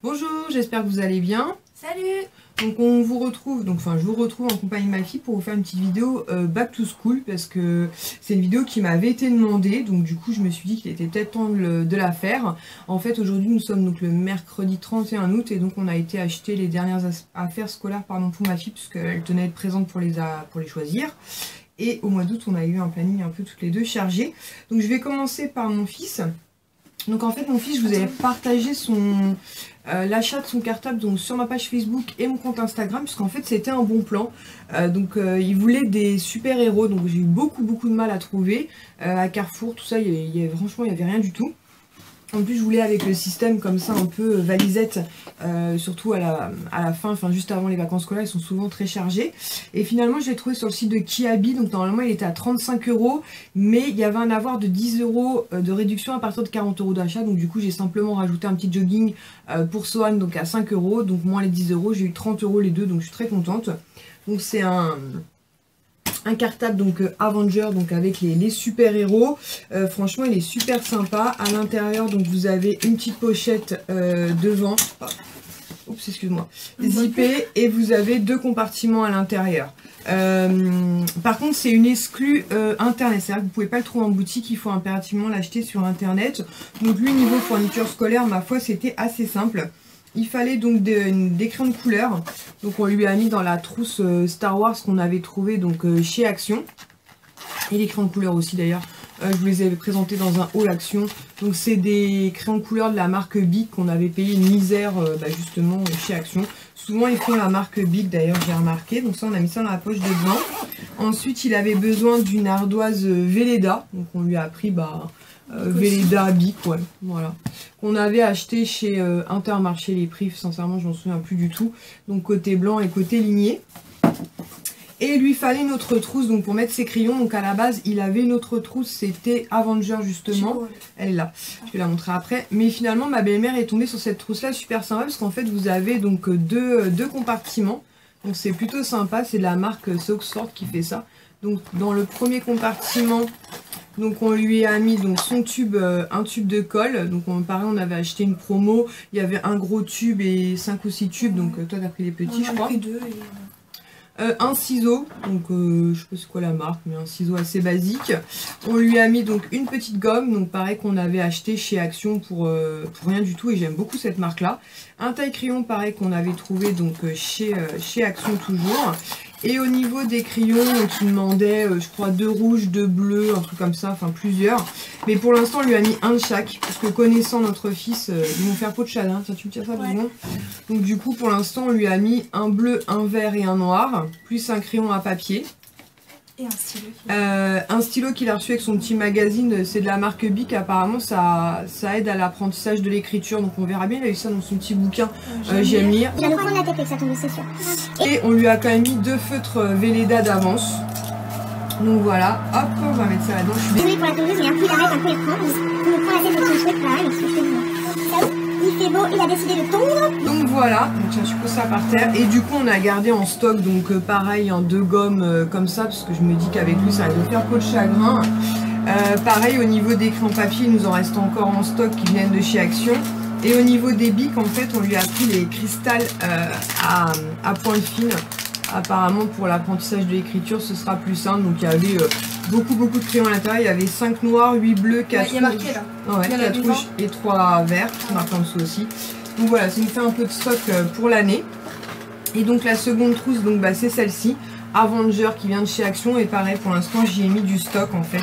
Bonjour, j'espère que vous allez bien. Salut. Donc je vous retrouve en compagnie de ma fille pour vous faire une petite vidéo back to school parce que c'est une vidéo qui m'avait été demandée, donc du coup je me suis dit qu'il était peut-être temps de la faire. En fait aujourd'hui nous sommes donc le mercredi 31 août et donc on a été acheter les dernières affaires scolaires pour ma fille puisqu'elle tenait à être présente pour les choisir. Et au mois d'août on a eu un planning un peu toutes les deux chargé. Donc je vais commencer par mon fils. Donc en fait mon fils, je vous avais partagé l'achat de son cartable donc sur ma page Facebook et mon compte Instagram puisqu'en fait c'était un bon plan. Il voulait des super héros, donc j'ai eu beaucoup de mal à trouver à Carrefour, tout ça, franchement il n'y avait rien du tout. En plus je voulais avec le système comme ça un peu valisette, surtout à la fin, juste avant les vacances scolaires, ils sont souvent très chargés. Et finalement je l'ai trouvé sur le site de Kiabi, donc normalement il était à 35 €, mais il y avait un avoir de 10 € de réduction à partir de 40 € d'achat. Donc du coup j'ai simplement rajouté un petit jogging pour Sohan, donc à 5 €, donc moins les 10 €, j'ai eu 30 € les deux, donc je suis très contente. Donc c'est un cartable donc Avenger, donc avec les super héros. Franchement il est super sympa. À l'intérieur donc vous avez une petite pochette devant, oups excuse-moi, zippée, et vous avez deux compartiments à l'intérieur. Par contre c'est une exclue internet, c'est-à-dire que vous pouvez pas le trouver en boutique, il faut impérativement l'acheter sur internet. Donc lui niveau fourniture scolaire, ma foi c'était assez simple. Il fallait donc des crayons de couleur, donc on lui a mis dans la trousse Star Wars qu'on avait trouvé donc chez Action, et les crayons de couleur aussi d'ailleurs, je vous les avais présentés dans un haul Action. Donc c'est des crayons de couleur de la marque Bic qu'on avait payé une misère justement chez Action. Souvent ils font la marque Bic d'ailleurs, j'ai remarqué, donc ça on a mis ça dans la poche de devant. Ensuite il avait besoin d'une ardoise Velleda, donc on lui a pris Velleda Bic, ouais, voilà, qu'on avait acheté chez Intermarché. Les prix sincèrement je m'en souviens plus du tout, donc côté blanc et côté ligné. Et il lui fallait une autre trousse donc pour mettre ses crayons. Donc à la base il avait une autre trousse, c'était Avenger justement, elle est là, je vais la montrer après. Mais finalement ma belle-mère est tombée sur cette trousse là, super sympa, parce qu'en fait vous avez donc deux compartiments. Donc c'est plutôt sympa, c'est de la marque Oxford qui fait ça. Donc dans le premier compartiment, donc on lui a mis donc son tube, un tube de colle. Donc pareil on avait acheté une promo, il y avait un gros tube et 5 ou 6 tubes. Donc toi t'as pris les petits, je crois. Pris deux et... un ciseau, donc je sais pas c'est quoi la marque, mais un ciseau assez basique. On lui a mis donc une petite gomme, donc pareil qu'on avait acheté chez Action pour rien du tout, et j'aime beaucoup cette marque là. Un taille-crayon pareil qu'on avait trouvé donc chez Action toujours. Et au niveau des crayons, donc il demandait je crois 2 rouges, 2 bleus, un truc comme ça, enfin plusieurs. Mais pour l'instant on lui a mis un de chaque, parce que connaissant notre fils, ils vont faire peau de chagrin. Tiens, tu me tires ça, ouais. Donc du coup pour l'instant on lui a mis un bleu, un vert et un noir, plus un crayon à papier. Et un stylo. Un stylo qu'il a reçu avec son petit magazine, c'est de la marque Bic, apparemment ça aide à l'apprentissage de l'écriture, donc on verra bien, il a eu ça dans son petit bouquin, j'aime lire. Il va nous prendre la tête avec ça, tombe, c'est sûr. Et on lui a quand même mis 2 feutres Velleda d'avance. Donc voilà, hop, on va mettre ça là-dedans. Désolée pour la tondeuse, mais un coup il arrête, un coup il prend. On me prend la tête avec son chouette là, donc c'est bon. Il fait beau, il a décidé de tondre. Donc voilà, donc tiens, je pose ça par terre. Et du coup on a gardé en stock donc pareil en 2 gommes comme ça, parce que je me dis qu'avec lui ça va nous faire peau de chagrin. Pareil au niveau des crayons papier, il nous en reste encore en stock qui viennent de chez Action. Et au niveau des bics, en fait on lui a pris les cristals à pointe fine. Apparemment pour l'apprentissage de l'écriture ce sera plus simple. Donc il y avait beaucoup de crayons à l'intérieur. Il y avait 5 noirs, 8 bleus, 4 rouges. Il y a marqué là. Ouais, 4 rouges et 3 verts. C'est marqué en dessous aussi. Donc voilà, ça nous fait un peu de stock pour l'année. Et donc la seconde trousse, donc c'est celle-ci, Avenger, qui vient de chez Action. Et pareil, pour l'instant j'y ai mis du stock en fait.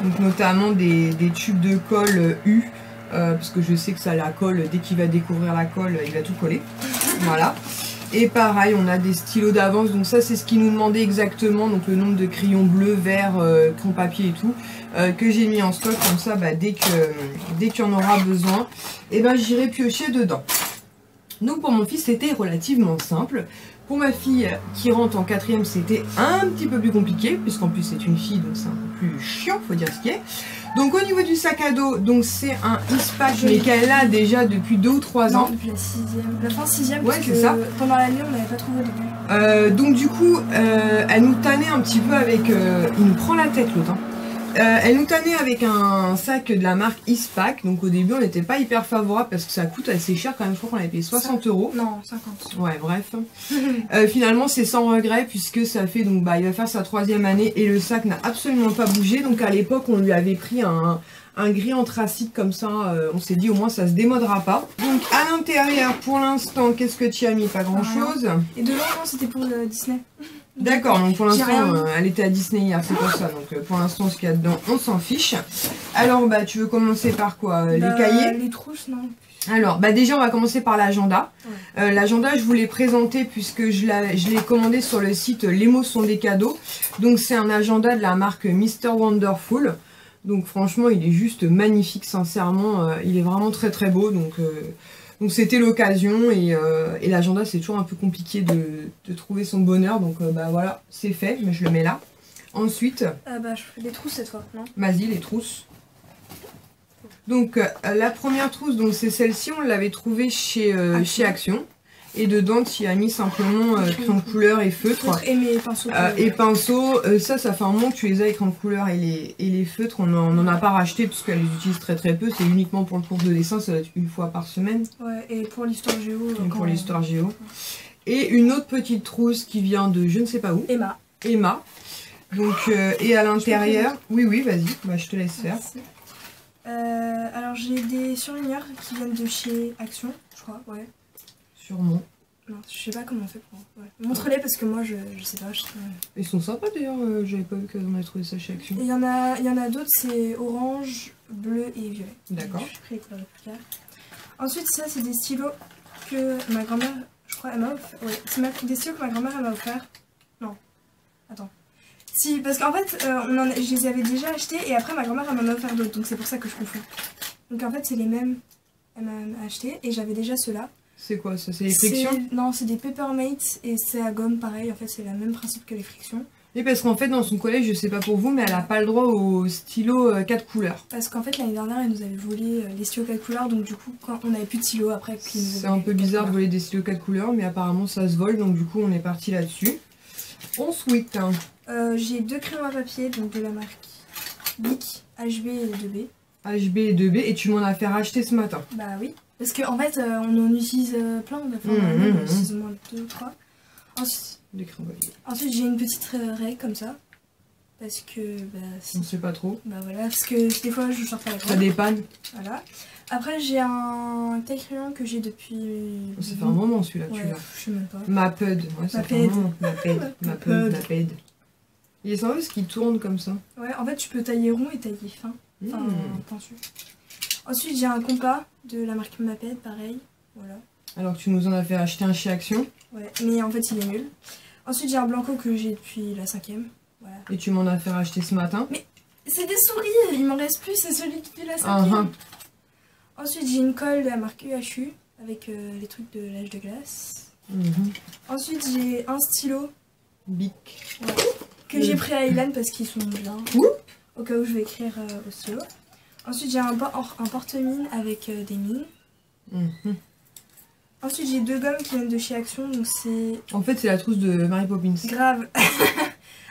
Donc notamment des tubes de colle U. Parce que je sais que ça la colle, dès qu'il va découvrir la colle, il va tout coller. Voilà. Et pareil, on a des stylos d'avance, donc ça c'est ce qu'ils nous demandaient exactement, donc le nombre de crayons bleus, verts, crayons papier et tout, que j'ai mis en stock, comme ça dès qu'il y en aura besoin, et j'irai piocher dedans. Donc pour mon fils c'était relativement simple. Pour ma fille qui rentre en 4e, c'était un petit peu plus compliqué, puisqu'en plus c'est une fille, donc c'est un peu plus chiant, faut dire ce qui est. Donc au niveau du sac à dos, donc c'est un Eastpak, mais qu'elle a déjà depuis 2 ou 3 ans. Non, depuis la 6e, la fin 6e, ouais, c'est ça. Pendant l'année on l'avait pas trouvé depuis. Donc du coup, elle nous tannait un petit peu avec... il nous prend la tête l'autre. Hein. Elle nous tannait avec un sac de la marque Eastpak. Donc au début on n'était pas hyper favorable parce que ça coûte assez cher quand même. Je crois qu'on avait payé 60 €. Non, 50. Ouais, bref. Finalement c'est sans regret puisque ça fait donc il va faire sa 3e année et le sac n'a absolument pas bougé. Donc à l'époque on lui avait pris un gris anthracite comme ça, on s'est dit au moins ça se démodera pas. Donc à l'intérieur pour l'instant qu'est-ce que tu as mis? Pas grand chose. Et de l'eau, c'était pour le Disney. D'accord, donc pour l'instant rien. elle était à Disney hier, c'est pour ça. Donc pour l'instant ce qu'il y a dedans on s'en fiche. Alors tu veux commencer par quoi? Les cahiers? Les trousses, non. Alors déjà on va commencer par l'agenda. Ouais. L'agenda je vous l'ai présenté puisque je l'ai commandé sur le site Les mots sont des cadeaux. Donc c'est un agenda de la marque Mr Wonderful. Donc franchement il est juste magnifique, sincèrement il est vraiment très très beau. Donc c'était l'occasion et l'agenda c'est toujours un peu compliqué de trouver son bonheur. Donc voilà, c'est fait, mais je le mets là. Ensuite, je fais des trousses cette fois, non? vas-y les trousses. Donc la première trousse, donc c'est celle-ci, on l'avait trouvée chez Action. Et dedans tu as mis simplement crayon de couleur et feutre. Et mes pinceaux. Et pinceaux, ça fait un moment que tu les as, les crayons de couleur et les feutres. On n'en a pas racheté parce qu'elle les utilise très très peu. C'est uniquement pour le cours de dessin, ça va être une fois par semaine. Ouais, et pour l'histoire géo. Et pour l'histoire géo. Et une autre petite trousse qui vient de je ne sais pas où. Emma. Donc, et à l'intérieur. Oui, vas-y, je te laisse faire. Merci. Alors j'ai des surligneurs qui viennent de chez Action, je crois, ouais. Sûrement. Non, je sais pas comment on fait pour... Ouais. Montre-les parce que moi je sais pas. Ils sont sympas d'ailleurs, j'avais pas vu qu'on avait trouvé ça chez Action. Et il y en a d'autres, c'est orange, bleu et violet. D'accord. J'ai pris les couleurs les plus claires. Ensuite ça c'est des stylos que ma grand-mère, je crois, elle m'a offert. Ouais, c'est des stylos que ma grand-mère m'a offert. Non, attends. Si, parce qu'en fait, je les avais déjà achetés et après ma grand-mère m'en a offert d'autres, donc c'est pour ça que je confonds. Donc en fait c'est les mêmes, elle m'a acheté et j'avais déjà ceux-là. C'est quoi ça? C'est les frictions? Non, c'est des Peppermates et c'est à gomme pareil, en fait c'est le même principe que les frictions. Et parce qu'en fait dans son collège, je sais pas pour vous, mais elle a pas le droit au stylo 4 couleurs. Parce qu'en fait l'année dernière elle nous avait volé les stylos 4 couleurs, donc du coup quand on avait plus de stylos après... C'est un peu bizarre de voler des stylos 4 couleurs, mais apparemment ça se vole, donc du coup on est parti là-dessus. Ensuite, j'ai 2 crayons à papier, donc de la marque Bic, HB et 2B. HB et 2B, et tu m'en as fait racheter ce matin. Bah oui, parce qu'en fait on en utilise plein, on utilise au moins 2 ou 3. Ensuite j'ai une petite règle comme ça, parce que... on sait pas trop. Bah voilà, parce que des fois je sors pas la grande. Ça dépanne. Voilà. Après j'ai un taille crayon que j'ai depuis... Ça fait un moment celui-là, ouais, tu l'as. Je sais même pas. Maped, ouais, ça fait un moment. Maped. Il est sympa parce qu'il tourne comme ça. Ouais, en fait tu peux tailler rond et tailler fin. Enfin, pensu. Ensuite j'ai un compas de la marque Maped, pareil. Voilà. Alors tu nous en as fait acheter un chez Action. Ouais, mais en fait il est nul. Ensuite j'ai un blanco que j'ai depuis la 5ème. Voilà. Et tu m'en as fait racheter ce matin. Mais c'est des souris, il m'en reste plus, c'est celui qui depuis la 5ème. Ensuite j'ai une colle de la marque UHU avec les trucs de l'âge de glace. Ensuite j'ai un stylo Bic. Ouais, que j'ai pris à Ilan parce qu'ils sont bien. Au cas où je vais écrire au stylo. Ensuite j'ai un porte-mine avec des mines. Ensuite j'ai 2 gommes qui viennent de chez Action, donc c'est... En fait c'est la trousse de Mary Poppins. Grave.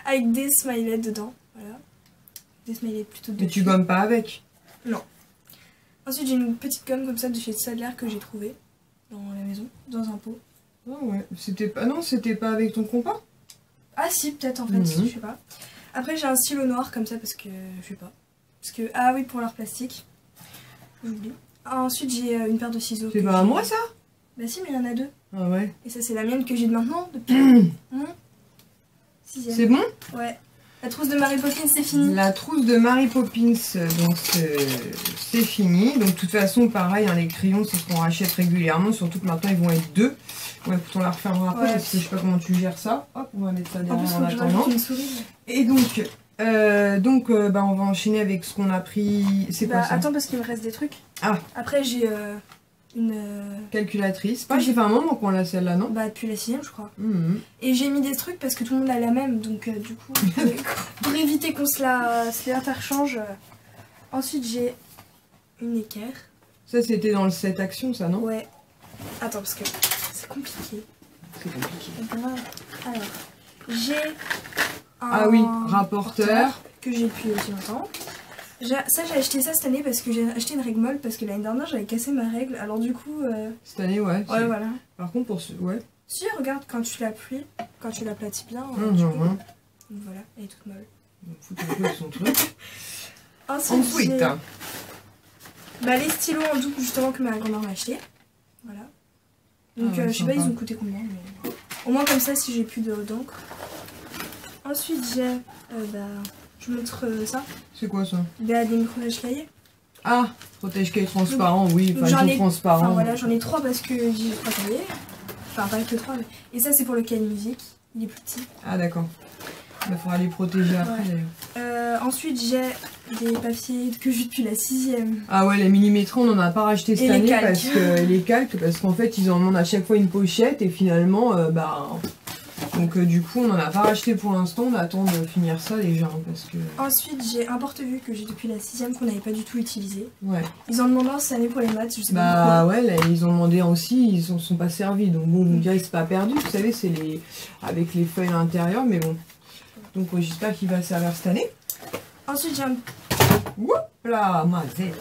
Avec des smileys dedans, voilà. Des smileys plutôt de... Mais tu gommes pas avec? Non. Ensuite j'ai une petite gomme comme ça de chez Sadler que j'ai trouvée dans la maison, dans un pot. Ah ouais, c'était pas... Non, c'était pas avec ton compas? Ah si, peut-être en fait, je sais pas. Après j'ai un stylo noir comme ça parce que... je sais pas. Parce que... Ah oui, pour l'art plastique. J'oublie. Ensuite j'ai une paire de ciseaux. C'est pas à moi ça? Bah si, mais il y en a 2. Ah ouais. Et ça c'est la mienne que j'ai de maintenant depuis mon 6ème. C'est bon? Ouais. La trousse de Mary Poppins c'est fini. La trousse de Mary Poppins, donc c'est fini. Donc de toute façon pareil, hein, les crayons c'est ce qu'on rachète régulièrement, surtout que maintenant ils vont être 2. Bon écoute, on la refermera après parce que je sais pas comment tu gères ça. Hop, on va mettre ça derrière en attendant. Et donc, on va enchaîner avec ce qu'on a pris. C'est quoi ça? Attends parce qu'il me reste des trucs. Ah. Après j'ai une... calculatrice. Pas, j'ai fait un moment qu'on l'a celle-là, non? Bah depuis la 6ème je crois. Et j'ai mis des trucs parce que tout le monde a la même, donc du coup, pour éviter qu'on se les interchange. Ensuite j'ai une équerre. Ça c'était dans le set Action ça, non? Ouais. Attends parce que c'est compliqué. C'est compliqué. Alors, j'ai un... Ah oui, rapporteur. que j'ai depuis aussi longtemps. Ça j'ai acheté ça cette année parce que j'ai acheté une règle molle parce que l'année dernière j'avais cassé ma règle. Alors du coup... Cette année ouais. Ouais voilà. Par contre pour ce... Ouais. Si regarde quand tu l'appuies, quand tu l'aplatis bien, Donc voilà, elle est toute molle. Foutre un peu son truc. Ensuite bah, les stylos en double justement que ma grand-mère m'a acheté. Voilà. Donc ouais, je sais pas ils ont coûté combien mais... Au moins comme ça si j'ai plus d'encre. Ensuite j'ai... je montre ça. C'est quoi ça? Des micro-cahiers. Ah, protège-cahiers transparent, oui, Donc, enfin transparent. Enfin voilà, j'en ai 3 parce que j'ai 3 cahiers. Enfin pas que 3 mais... Et ça c'est pour le cahier de musique, il est plus petit. Ah d'accord. Il faudra les protéger après d'ailleurs. Ensuite j'ai des papiers que j'ai depuis la 6ème. Ah ouais, les millimétrés on n'en a pas racheté cette année parce que les calques, parce qu'en fait ils en demandent à chaque fois une pochette et finalement donc du coup on n'en a pas racheté pour l'instant, on attend de finir ça déjà parce que... Ensuite j'ai un porte-vue que j'ai depuis la 6ème qu'on n'avait pas du tout utilisé. Ouais. Ils en demandent cette année pour les maths, je sais pas pourquoi. pourquoi. Ouais, là, ils ont demandé aussi, ils ne sont pas servis, donc bon, vous direz c'est pas perdu, vous savez, c'est les avec les feuilles à l'intérieur, mais bon. Donc j'espère qu'il va servir cette année. Ensuite j'ai un... Oups là, mazette.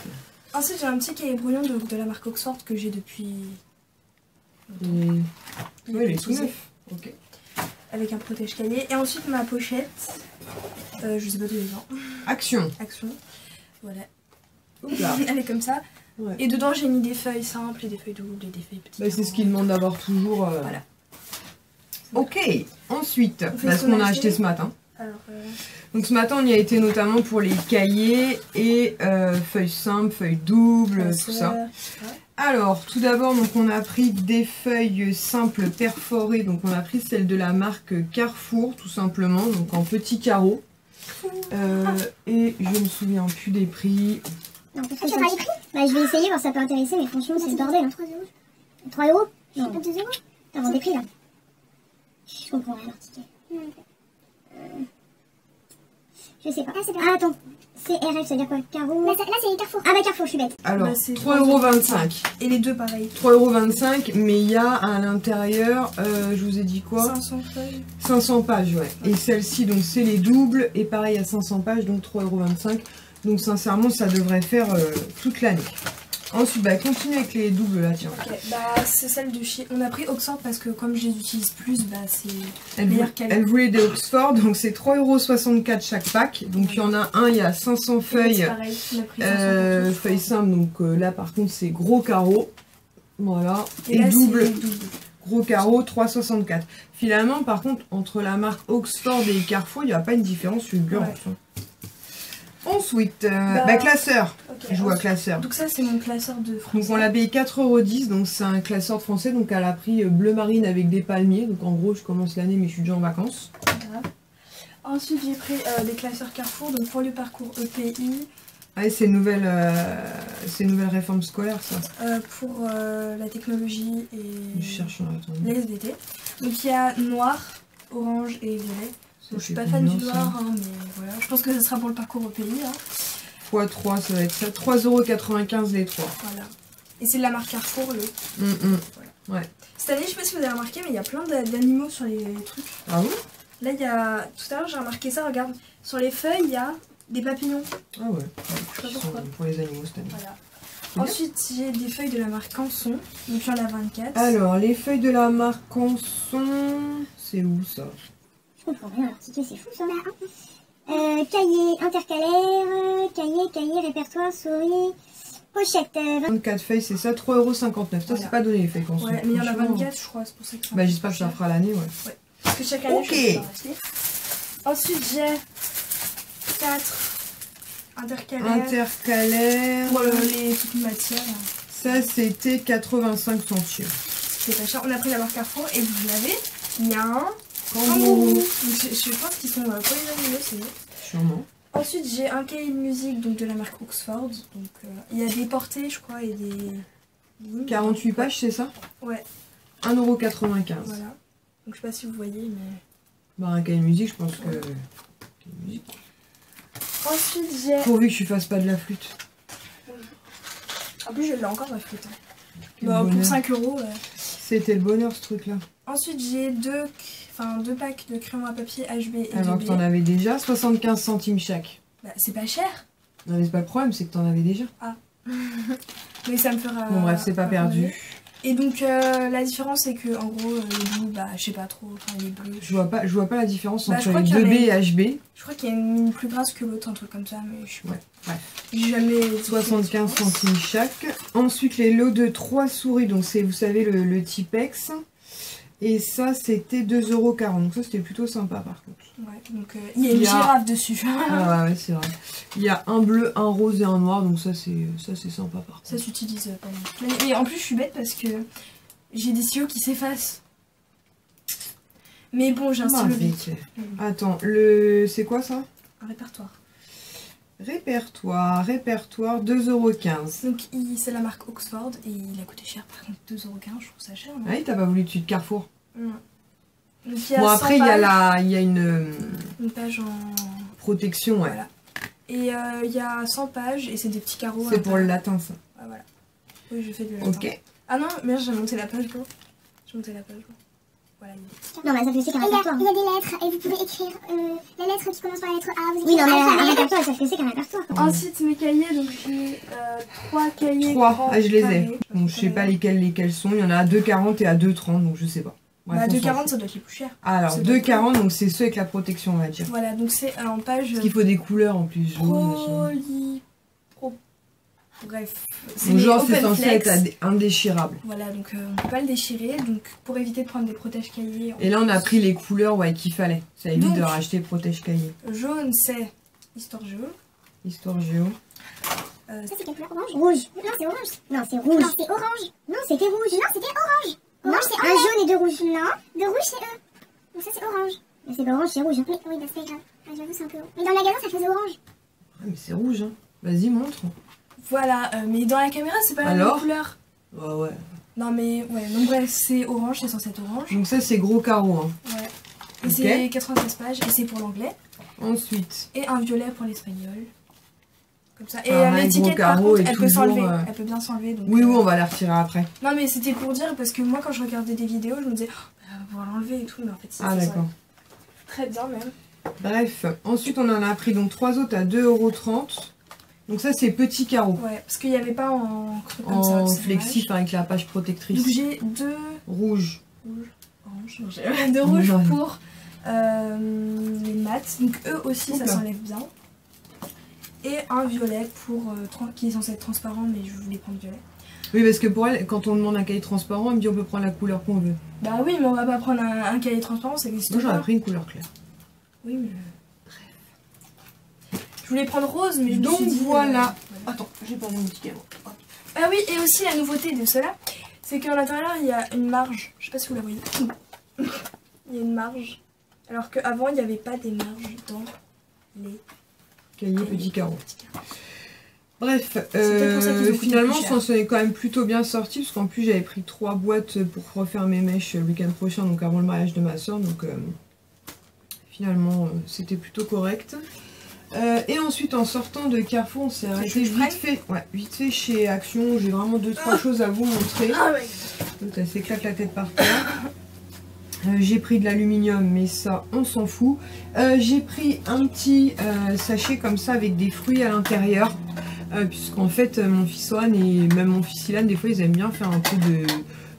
Ensuite j'ai un petit cahier brouillon de la marque Oxford que j'ai depuis... Ouais, il est tout neuf. Ok. Avec un protège-cahier. Et ensuite ma pochette, je sais pas tous les gens. Action. Voilà. Oula. Elle est comme ça. Ouais. Et dedans j'ai mis des feuilles simples et des feuilles doubles et des feuilles petites. Bah, c'est ce qu'ils demandent d'avoir toujours. Voilà. Ok. Ensuite, ce qu'on a acheté ce matin. Alors, donc ce matin on y a été notamment pour les cahiers et feuilles simples, feuilles doubles, tout ça. Alors tout d'abord donc on a pris des feuilles simples perforées, donc on a pris celle de la marque Carrefour tout simplement, donc en petits carreaux. Et je me souviens plus des prix. Non, tu sais pas les prix? Bah je vais essayer voir si ça peut intéresser, mais franchement c'est le bordel. Hein. 3 € 3 €? Non, 2 €? T'as des prix là? Je comprends rien l'article. Je sais pas. Ah attends, c'est RF, ça veut dire quoi? Carreau? Là c'est Carrefour. Ah bah Carrefour, je suis bête. Alors, 3,25 €. Et les deux pareil. 3,25 €, mais il y a à l'intérieur, je vous ai dit quoi? 500 feuilles. 500 pages, ouais. Et celle-ci, donc c'est les doubles, et pareil à 500 pages, donc 3,25 €. Donc sincèrement, ça devrait faire toute l'année. Ensuite, bah continue avec les doubles là, tiens. Ok, bah c'est celle de chez... On a pris Oxford parce que comme je les utilise plus, bah c'est meilleure qualité. Elle voulait des Oxford, donc c'est 3,64 € chaque pack. Donc il y en a un, il y a 500 feuilles. Pareil, on a pris 500 feuilles simples, donc là par contre c'est gros carreau. Voilà. Et là, double. Gros carreau, 3,64 €. Finalement, par contre, entre la marque Oxford et Carrefour, il n'y a pas une différence fulgurante. Ouais. Ensuite, classeur. Okay, je vois classeur. Donc ça c'est mon classeur de français. Donc on l'a payé 4,10 €, donc c'est un classeur de français. Donc elle a pris bleu marine avec des palmiers. Donc en gros je commence l'année mais je suis déjà en vacances. Voilà. Ensuite j'ai pris des classeurs Carrefour, donc pour le parcours EPI. Ah c'est une nouvelle réforme scolaire ça. Pour la technologie et je cherche la SVT. Donc il y a noir, orange et violet. Je suis pas fan du noir, hein, mais voilà. Je pense que ce sera pour le parcours au pays. Hein. x3, ça va être ça. 3,95 € les 3. Voilà. Et c'est de la marque Carrefour, le. Voilà. Ouais. Cette année, je sais pas si vous avez remarqué, mais il y a plein d'animaux sur les trucs. Ah oui? Là, il y a. Tout à l'heure, j'ai remarqué ça, regarde. Sur les feuilles, il y a des papillons. Ah ouais. Je sais pas pourquoi. Pour les animaux cette année. Voilà. Ensuite, j'ai des feuilles de la marque Canson. Donc, il y en a 24. Alors, les feuilles de la marque Canson, c'est où ça? Je comprends rien, l'article c'est fou ça. Cahier intercalaire, cahier, répertoire, souris, pochette. 24 feuilles, c'est ça, 3,59 €. Ça, c'est pas donné les feuilles Canson. Ouais, mais il y en a 24, je crois, c'est pour ça que ça. Bah, j'espère que ça fera l'année, ouais. Parce que chaque année, je vais racheter. Ensuite, j'ai 4 intercalaires. Pour les petites matières. Ça, c'était 85 centimes. C'est pas cher. On a pris la marque Carrefour et vous l'avez. Il y a un kangourou. Je pense qu'ils sont pour les animaux, c'est bon. Sûrement. Ensuite, j'ai un cahier de musique donc de la marque Oxford. Donc, il y a des portées, je crois, et des... 48 pages, c'est ça? Ouais. 1,95 €. Voilà. Donc, je sais pas si vous voyez, mais... Bah, un cahier de musique, je pense que... Ensuite, j'ai... Pourvu que je fasse pas de la flûte. En plus, je l'ai encore, ma flûte. Bah, pour 5 €. C'était le bonheur, ce truc-là. Ensuite, j'ai 2 enfin 2 packs de crayons à papier HB et Alors que t'en avais déjà 75 centimes chaque. Bah, c'est pas cher. Non mais c'est pas le problème, c'est que t'en avais déjà. Mais ça me fera... Bon bref, c'est pas perdu. Et donc la différence c'est que en gros le bleu, bah je sais pas trop, enfin il est bleu. Je vois pas la différence Bah, entre les 2B et HB. Je crois qu'il y a une mine plus grasse que l'autre, un truc comme ça, mais je sais pas. Ouais, bref. J'ai jamais... 75 centimes chaque. Ensuite les lots de 3 souris, donc c'est vous savez le Tipex. Et ça c'était 2,40 €, donc ça c'était plutôt sympa par contre. Ouais, donc il y a une girafe dessus. Ah ouais, c'est vrai. Il y a un bleu, un rose et un noir, donc ça c'est sympa par contre. Ça s'utilise pas mal. Et en plus je suis bête parce que j'ai des stylos qui s'effacent. Mais bon, j'ai un stylo bic. Attends, c'est quoi ça? Un répertoire. Répertoire, 2,15 €. Donc c'est la marque Oxford et il a coûté cher par contre, 2,15 €, je trouve ça cher. Ah oui, t'as pas voulu dessus de Carrefour? Non. Donc, il y a bon après il y a une page en protection, ouais. Voilà. Et il y a 100 pages et c'est des petits carreaux. C'est pour le latin ça. Ah, voilà. Oui, j'ai fait du latin. Ok. Ah non, merde, j'ai monté la page blanche. J'ai monté la page blanche. Voilà, non, mais ça fait aussi qu'un répertoire. Il y a des lettres et vous pouvez écrire la lettre qui commence par la lettre A. Vous oui, non, mais un répertoire, ça fait aussi qu'un répertoire. Ensuite, mes cahiers, donc j'ai 3 cahiers. 3, je les ai. Donc je sais pas lesquels sont. Il y en a à 2,40 et à 2,30, donc je sais pas. Bref, bah 2,40 ça doit être les plus chers. Alors 2,40 donc c'est ceux avec la protection on va dire. Voilà, donc c'est en page. Parce qu'il faut des couleurs en plus. Bref. Donc genre c'est censé être indéchirable. Voilà, donc on peut pas le déchirer, donc pour éviter de prendre des protèges cahiers. Et là on a pris les couleurs ouais, qu'il fallait. Ça évite de racheter protège cahier. Jaune c'est Histoire Géo. Histoire Géo. Ça c'est quelle couleur? Orange? Rouge. Non c'est orange. Non c'est rouge. Non c'est orange. Non c'était rouge. Non c'était orange. Orange c'est un jaune et 2 rouges. Non. 2 rouges c'est eux. Donc ça c'est orange. Mais c'est pas orange, c'est rouge. Hein. Mais oui, bah c'est pas grave. Ah, j'avoue c'est un peu. Mais dans le magasin ça faisait orange. Ah mais c'est rouge hein. Vas-y montre. Voilà, mais dans la caméra c'est pas la même couleur. Ouais. Non mais ouais, donc bref c'est orange, c'est censé être orange. Donc ça c'est gros carreau hein. Ouais. Et c'est 96 pages et c'est pour l'anglais. Ensuite. Et un violet pour l'espagnol. Comme ça. Et l'étiquette par contre elle peut s'enlever. Elle peut bien s'enlever. Oui on va la retirer après. Non mais c'était pour dire parce que moi quand je regardais des vidéos je me disais on va pouvoir l'enlever et tout mais en fait c'est ah d'accord. Très bien même. Bref, ensuite on en a pris donc 3 autres à 2,30 €. Donc ça c'est petit carreau. Ouais, parce qu'il n'y avait pas en creux comme ça. En flexif avec la page protectrice. Donc j'ai 2 rouges. Orange. Non, 2 rouges pour les maths. Donc eux aussi ça s'enlève bien. Et un violet pour qui est censé être transparent mais je voulais prendre violet. Oui parce que pour elle, quand on demande un cahier transparent, elle me dit on peut prendre la couleur qu'on veut. Bah oui mais on va pas prendre un cahier transparent, ça existe pas. Moi j'aurais pris une couleur claire. Oui mais... Je voulais prendre rose, mais je donc me suis dit, voilà. Attends, j'ai pas mon petit cahier. Ah oui, et aussi la nouveauté de cela, c'est qu'à l'intérieur il y a une marge. Je sais pas si vous la voyez. Il y a une marge. Alors qu'avant il n'y avait pas des marges dans les cahiers petits carreaux. Bref, finalement on s'en est quand même plutôt bien sorti parce qu'en plus j'avais pris 3 boîtes pour refaire mes mèches le week-end prochain, donc avant le mariage de ma soeur. Donc finalement c'était plutôt correct. Et ensuite en sortant de Carrefour on s'est arrêté vite fait chez Action. J'ai vraiment 2-3 choses à vous montrer. Donc elle s'éclate la tête par terre. J'ai pris de l'aluminium mais ça on s'en fout. J'ai pris un petit sachet comme ça avec des fruits à l'intérieur. Puisqu'en fait mon fils Oran et même mon fils Ilan des fois ils aiment bien faire un peu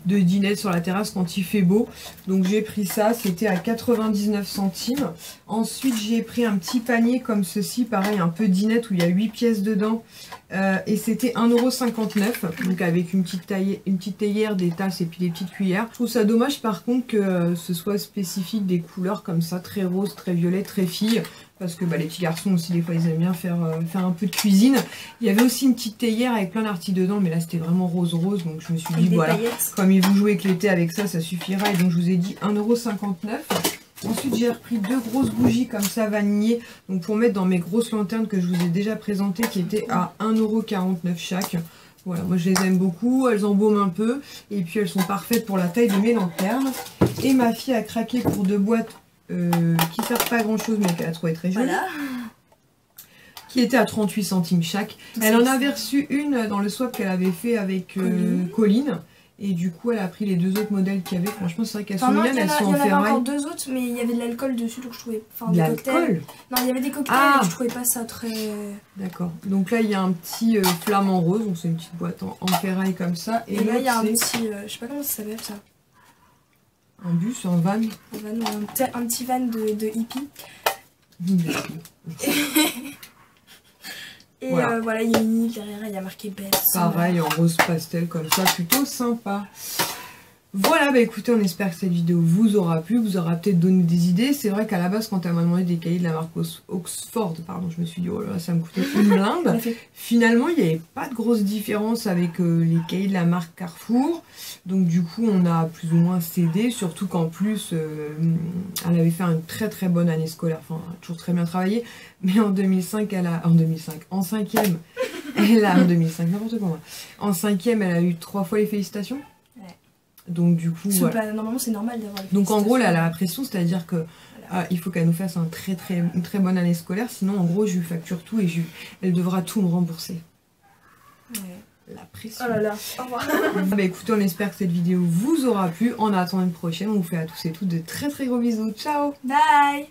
de dinette sur la terrasse quand il fait beau. Donc j'ai pris ça, c'était à 99 centimes. Ensuite j'ai pris un petit panier comme ceci, pareil un peu dinette où il y a 8 pièces dedans. Et c'était 1,59 €, donc avec une petite théière, des tasses et puis des petites cuillères. Je trouve ça dommage par contre que ce soit spécifique des couleurs comme ça, très rose, très violet, très fille. Parce que les petits garçons aussi des fois ils aiment bien faire un peu de cuisine. Il y avait aussi une petite théière avec plein d'articles dedans, mais là c'était vraiment rose donc je me suis dit voilà, comme ils vont jouer avec l'été avec ça, ça suffira. Et donc je vous ai dit 1,59 €. Ensuite j'ai repris 2 grosses bougies comme ça vanillées, donc pour mettre dans mes grosses lanternes que je vous ai déjà présentées, qui étaient à 1,49 € chaque. Voilà, moi je les aime beaucoup, elles embaument un peu et puis elles sont parfaites pour la taille de mes lanternes. Et ma fille a craqué pour 2 boîtes qui servent pas à grand chose mais qu'elle a trouvé très jolie. Voilà. Qui était à 38 centimes chaque. Elle en avait reçu une dans le swap qu'elle avait fait avec Colline. Et du coup, elle a pris les 2 autres modèles qu'il y avait. Franchement, c'est vrai qu'elles sont non, mignonnes, elles sont en il y en avait ferraille. encore 2 autres, mais il y avait de l'alcool dessus, donc je trouvais... Enfin, De des l'alcool? cocktails. Non, il y avait des cocktails Ah, et je trouvais pas ça très... d'accord. Donc là, il y a un petit flamant rose. Donc c'est une petite boîte en ferraille comme ça. Et là, il y a un l'autre, petit... je sais pas comment ça s'appelle, ça. un bus, un van. Un petit van de hippie. Et Voilà. voilà, il y a une île derrière, il y a marqué belle. Pareil, en rose pastel comme ça, plutôt sympa. Voilà, bah écoutez, on espère que cette vidéo vous aura plu, vous aura peut-être donné des idées. C'est vrai qu'à la base, quand elle m'a demandé des cahiers de la marque Oxford, pardon, je me suis dit, oh là là, ça me coûtait une blinde. Finalement, il n'y avait pas de grosse différence avec les cahiers de la marque Carrefour. Donc du coup, on a plus ou moins cédé, surtout qu'en plus, elle avait fait une très très bonne année scolaire, enfin, toujours très bien travaillé. Mais en 2005, en 5e, en 2005, n'importe quoi. En 5e, elle a eu 3 fois les félicitations. Donc du coup, voilà. Normalement c'est normal d'avoir les donc en gros, là, elle a la pression, c'est-à-dire que il faut qu'elle nous fasse une très bonne année scolaire, sinon en gros je lui facture tout et elle devra tout me rembourser. Ouais. La pression. Oh là là, au revoir. Bah écoutez, on espère que cette vidéo vous aura plu. En attendant une prochaine, on vous fait à tous et toutes de très très gros bisous. Ciao. Bye.